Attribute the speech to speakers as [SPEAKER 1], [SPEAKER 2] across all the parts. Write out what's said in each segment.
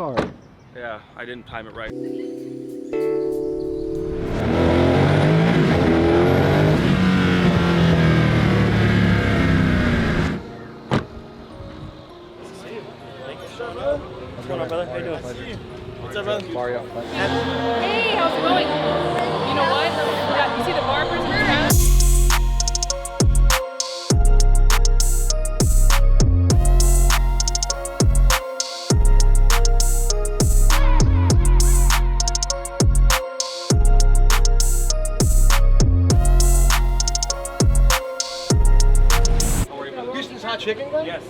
[SPEAKER 1] car.
[SPEAKER 2] Yeah, I didn't time it right.
[SPEAKER 3] What's going on, brother? How you doing? What's up, brother?
[SPEAKER 1] Mario.
[SPEAKER 4] Hey, how's it going? You know what? Yeah, you see the barbers in the crowd?
[SPEAKER 3] Houston's hot chicken, guy?
[SPEAKER 2] Yes.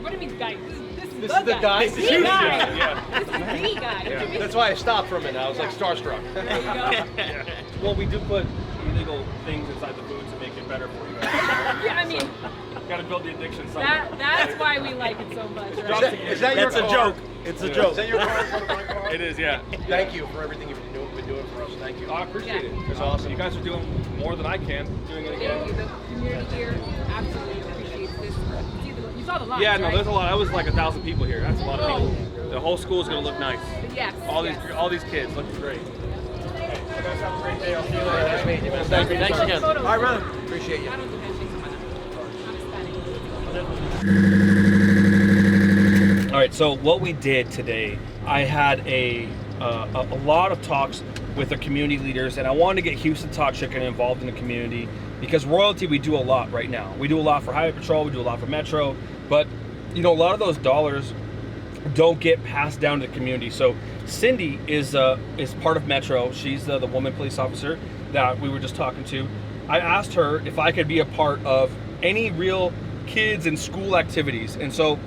[SPEAKER 4] What do you mean, guy?
[SPEAKER 3] This is the guy?
[SPEAKER 4] This is the guy.
[SPEAKER 2] Yeah.
[SPEAKER 4] This is the guy.
[SPEAKER 2] Yeah.
[SPEAKER 3] That's why I stopped for a minute. I was like starstruck.
[SPEAKER 4] There you go.
[SPEAKER 2] Well, we do put illegal things inside the food to make it better for you guys.
[SPEAKER 4] Yeah, I mean,
[SPEAKER 2] Gotta build the addiction somewhere.
[SPEAKER 4] that's why we like it so much, right?
[SPEAKER 3] Is that your
[SPEAKER 5] That's a
[SPEAKER 3] car?
[SPEAKER 5] joke. It's a joke.
[SPEAKER 3] Is that your car in front of my car?
[SPEAKER 2] It is, yeah.
[SPEAKER 3] Thank you for everything you've been doing for us. Thank you.
[SPEAKER 2] I appreciate it.
[SPEAKER 3] It's awesome.
[SPEAKER 2] You guys are doing more than I can, doing it
[SPEAKER 4] Thank you.
[SPEAKER 2] again.
[SPEAKER 4] The community here absolutely appreciates this. You saw the lines,
[SPEAKER 2] Yeah, no,
[SPEAKER 4] right?
[SPEAKER 2] there's a lot. I was like 1,000 people here. That's a lot of people. The whole school's gonna look nice.
[SPEAKER 4] Yes.
[SPEAKER 2] All these kids look great. You guys have a great day. I'll see you later. Nice meeting you, man.
[SPEAKER 3] Thanks again.
[SPEAKER 4] Photos.
[SPEAKER 3] All right, brother. Appreciate you.
[SPEAKER 4] I don't do handshakes on my I'm Hispanic.
[SPEAKER 5] All right, so what we did today, I had a lot of talks with the community leaders, and I wanted to get Houston Hot Chicken involved in the community because royalty, we do a lot right now. We do a lot for Highway Patrol, we do a lot for Metro, but you know, a lot of those dollars don't get passed down to the community. So Cindy is part of Metro. She's the woman police officer that we were just talking to. I asked her if I could be a part of any real kids and school activities, and so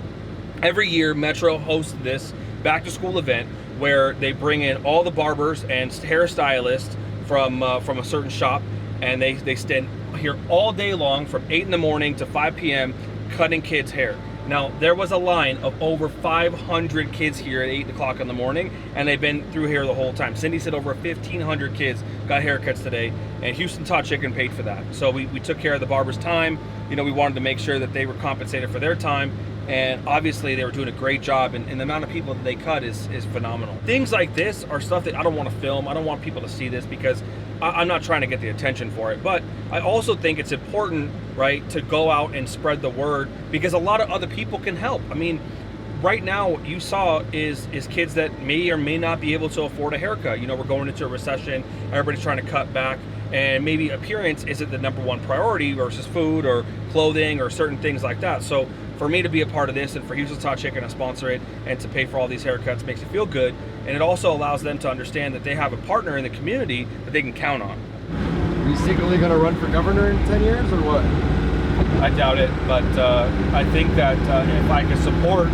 [SPEAKER 5] every year Metro hosts this back to school event where they bring in all the barbers and hairstylists from a certain shop, and they stand here all day long from 8 in the morning to 5 p.m. cutting kids' hair. Now, there was a line of over 500 kids here at 8 o'clock in the morning, and they've been through here the whole time. Cindy said over 1,500 kids got haircuts today, and Houston Hot Chicken paid for that. So we took care of the barber's time. You know, we wanted to make sure that they were compensated for their time, and obviously they were doing a great job, and the amount of people that they cut is phenomenal. Things like this are stuff that I don't want to film. I don't want people to see this because I'm not trying to get the attention for it, but I also think it's important, right, to go out and spread the word because a lot of other people can help. I mean, right now what you saw is kids that may or may not be able to afford a haircut. You know, we're going into a recession, everybody's trying to cut back, and maybe appearance isn't the number one priority versus food or clothing or certain things like that. So for me to be a part of this and for Houston Hot Chicken to sponsor it and to pay for all these haircuts makes it feel good, and it also allows them to understand that they have a partner in the community that they can count on.
[SPEAKER 1] Are you secretly going to run for governor in 10 years or what?
[SPEAKER 5] I doubt it, but I think that if I could support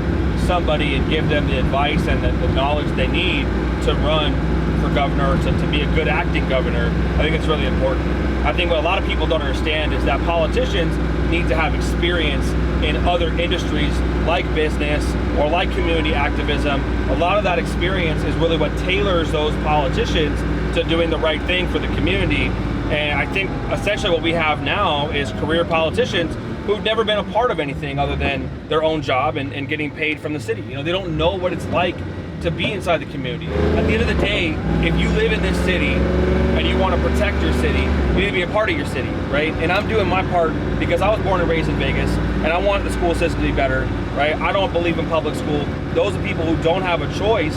[SPEAKER 5] somebody and give them the advice and the knowledge they need to run for governor, to be a good acting governor, I think it's really important. I think what a lot of people don't understand is that politicians need to have experience in other industries like business or like community activism. A lot of that experience is really what tailors those politicians to doing the right thing for the community. And I think essentially what we have now is career politicians who've never been a part of anything other than their own job and getting paid from the city. You know, they don't know what it's like to be inside the community. At the end of the day, if you live in this city and you want to protect your city, you need to be a part of your city, right? And I'm doing my part because I was born and raised in Vegas, and I want the school system to be better, right? I don't believe in public school. Those are people who don't have a choice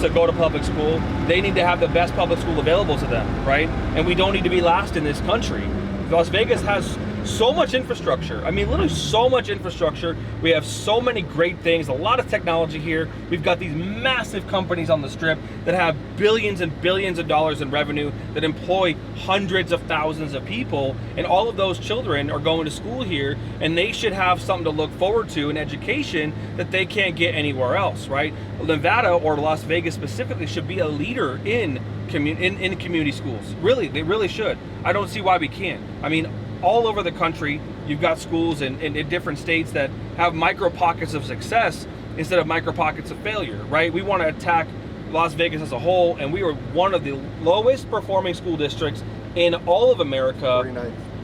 [SPEAKER 5] to go to public school. They need to have the best public school available to them, right? And we don't need to be last in this country. Las Vegas has so much infrastructure. I mean, literally so much infrastructure. We have so many great things, a lot of technology here. We've got these massive companies on the strip that have billions and billions of dollars in revenue that employ hundreds of thousands of people, and all of those children are going to school here, and they should have something to look forward to, an education that they can't get anywhere else, right? Nevada, or Las Vegas specifically, should be a leader in community schools. Really, they really should. I don't see why we can't. I mean, all over the country, you've got schools in different states that have micro pockets of success instead of micro pockets of failure, right? We want to attack Las Vegas as a whole, and we were one of the lowest performing school districts in all of America.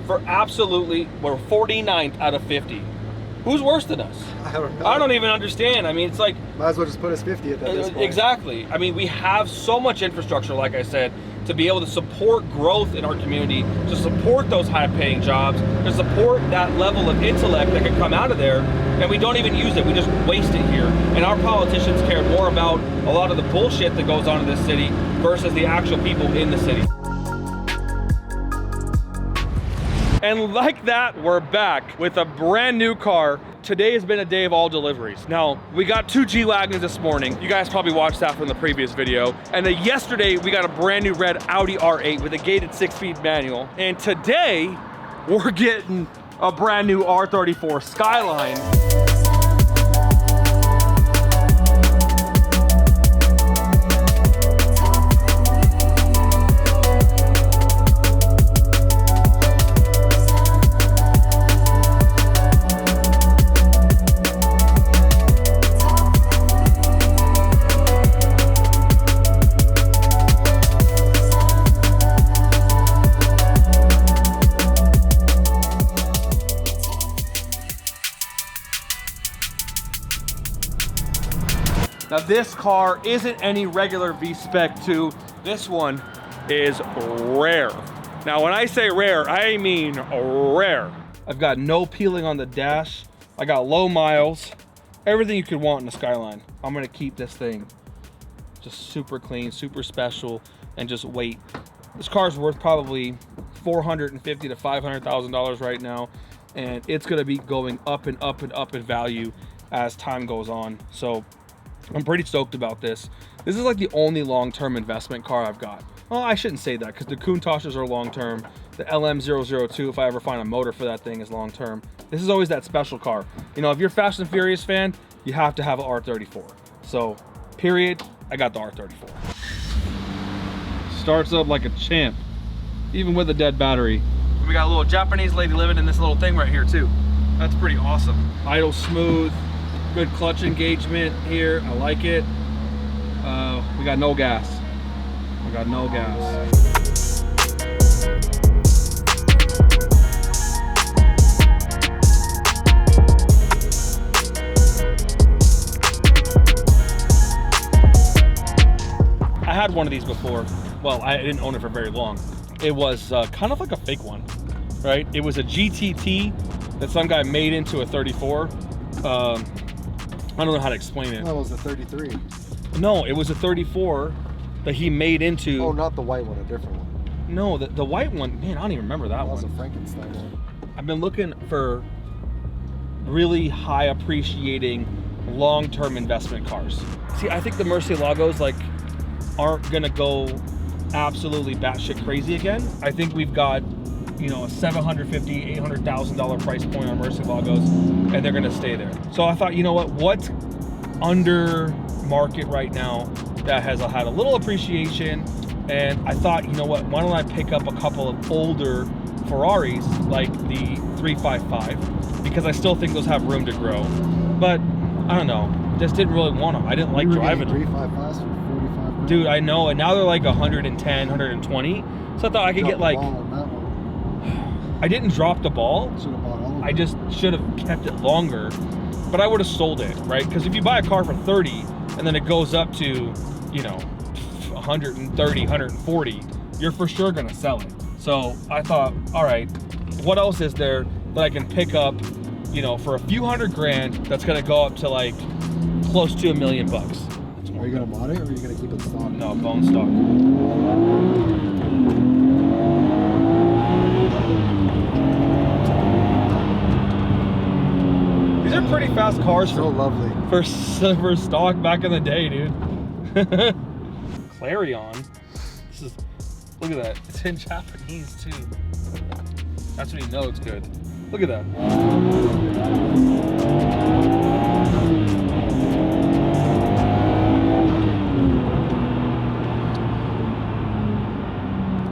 [SPEAKER 1] 49th.
[SPEAKER 5] We're 49th out of 50. Who's worse than us?
[SPEAKER 1] I don't know.
[SPEAKER 5] I don't even understand. I mean, it's like...
[SPEAKER 1] Might as well just put us 50th at this point.
[SPEAKER 5] Exactly. I mean, we have so much infrastructure, like I said, to be able to support growth in our community, to support those high-paying jobs, to support that level of intellect that can come out of there, and we don't even use it. We just waste it here. And our politicians care more about a lot of the bullshit that goes on in this city versus the actual people in the city. And like that, we're back with a brand new car. Today has been a day of all deliveries. Now, we got 2 G-Wagons this morning. You guys probably watched that from the previous video. And then yesterday, we got a brand new red Audi R8 with a gated 6-speed manual. And today, we're getting a brand new R34 Skyline. Now this car isn't any regular V-Spec 2. This one is rare. Now when I say rare, I mean rare. I've got no peeling on the dash. I got low miles. Everything you could want in a Skyline. I'm gonna keep this thing just super clean, super special, and just wait. This car is worth probably $450,000 to $500,000 right now, and it's gonna be going up and up and up in value as time goes on. So I'm pretty stoked about this. This is like the only long-term investment car I've got. Well, I shouldn't say that because the Countachs are long-term. The LM002, if I ever find a motor for that thing, is long-term. This is always that special car. You know, if you're a Fast and Furious fan, you have to have an R34. So, period, I got the R34. Starts up like a champ, even with a dead battery. We got a little Japanese lady living in this little thing right here too. That's pretty awesome. Idle smooth. Good clutch engagement here. I like it. We got no gas. We got no gas. I had one of these before. Well, I didn't own it for very long. It was kind of like a fake one, right? It was a GTT that some guy made into a 34. I don't know how to explain it.
[SPEAKER 1] No, it was a 33.
[SPEAKER 5] No, it was a 34 that he made into...
[SPEAKER 1] Oh, not the white one, a different one.
[SPEAKER 5] No, the white one, man, I don't even remember that one.
[SPEAKER 1] That was a Frankenstein one.
[SPEAKER 5] I've been looking for really high appreciating long-term investment cars. See, I think the Murciélagos like aren't gonna go absolutely batshit crazy again. I think we've got, you know, a $750,000, $800,000 price point on Murciélagos, and they're gonna stay there. So I thought, you know what, what's under market right now that has had a little appreciation? And I thought, you know what, why don't I pick up a couple of older Ferraris like the 355, because I still think those have room to grow. But I don't know, just didn't really want them. I didn't like driving them.
[SPEAKER 1] 355s for 45.
[SPEAKER 5] Dude, I know, and now they're like 110, 120. So I thought I could get like, I didn't drop the ball.
[SPEAKER 1] Should have bought all of
[SPEAKER 5] I just should have kept it longer, but I would have sold it, right? Because if you buy a car for 30 and then it goes up to, you know, 130, 140, you're for sure gonna sell it. So I thought, all right, what else is there that I can pick up, you know, for a few $100,000 that's gonna go up to like close to $1 million bucks.
[SPEAKER 1] Are you gonna mod it or are you gonna keep it stock?
[SPEAKER 5] No, bone stock. These are pretty fast cars
[SPEAKER 1] So lovely.
[SPEAKER 5] for stock back in the day, dude. Clarion. This is, look at that. It's in Japanese too. That's when you know it's good. Look at that.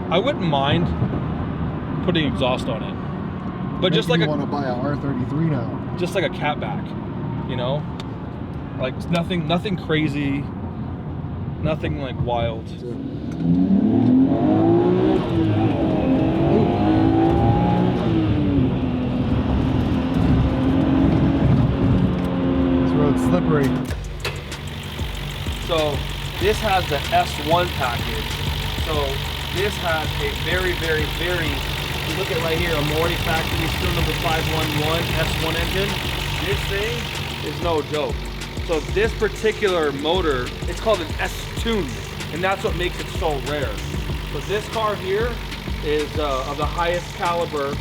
[SPEAKER 5] I wouldn't mind putting exhaust on it, but just like
[SPEAKER 1] you want to buy a R33 now.
[SPEAKER 5] Just like a catback, you know, like nothing crazy, nothing like wild.
[SPEAKER 1] great.
[SPEAKER 5] So this has the S1 package. So this has a very, if you look at right here, a Mori factory still number 511 S1 engine. This thing is no joke. So this particular motor, it's called an S-Tune, and that's what makes it so rare. So this car here is of the highest caliber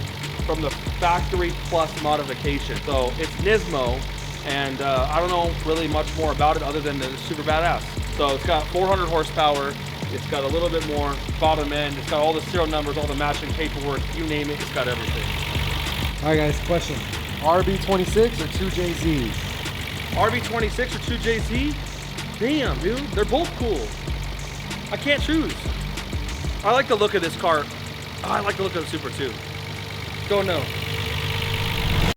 [SPEAKER 5] from the factory plus modification. So it's Nismo, and I don't know really much more about it other than that it's super badass. So it's got 400 horsepower, it's got a little bit more bottom end, it's got all the serial numbers, all the matching paperwork, you name it, it's got everything.
[SPEAKER 1] All right, guys, question. RB26 or 2JZ?
[SPEAKER 5] RB26 or 2JZ? Damn, dude, they're both cool. I can't choose. I like the look of this car. I like the look of the Super too. Go no.